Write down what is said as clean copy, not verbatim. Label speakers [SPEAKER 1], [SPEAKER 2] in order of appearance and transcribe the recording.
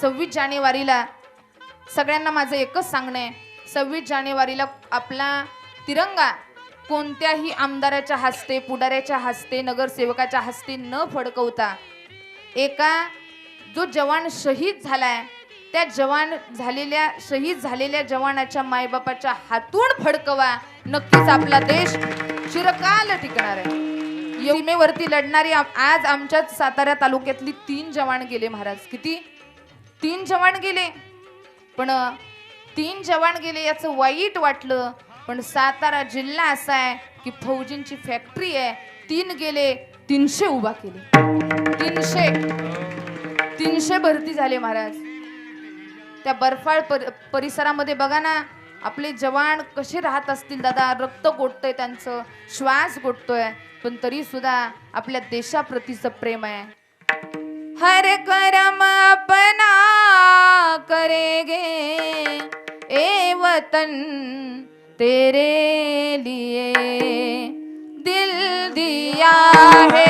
[SPEAKER 1] 26 जानेवारीला सगळ्यांना माझं एकच सांगणं आहे, 26 जानेवारीला आपला तिरंगा कोणत्याही आमदाराच्या हस्ते, पुढाऱ्याच्या हस्ते, नगरसेवकाच्या हस्ते न फडकवता एका जो जवान शहीद झालाय त्या शहीद झालेल्या जवानाच्या मायबापाच्या हातून फडकवा. नक्कीच आपला देश चिरकाल टिकणार आहे. सीमेवरती लढणारी आज आमच्या सातारा तालुक्यातली 3 जवान गेले महाराज. किती? 3 जवान गेले. पण 3 जवान गेले याचं वाईट वाटलं, पण सातारा जिल्हा असा आहे की फौजींची फॅक्टरी आहे. 3 गेले 300 उभा केले. 300 भरती झाले महाराज. त्या बर्फाळ परिसरामध्ये बघा ना आपले जवान कसे राहत असतील दादा. रक्त गोठतंय, त्यांचं श्वास गोठतोय, पण तरी सुद्धा आपल्या देशाप्रतीचं प्रेम आहे. हर करम अपना करेंगे ए वतन तेरे लिए दिल दिया है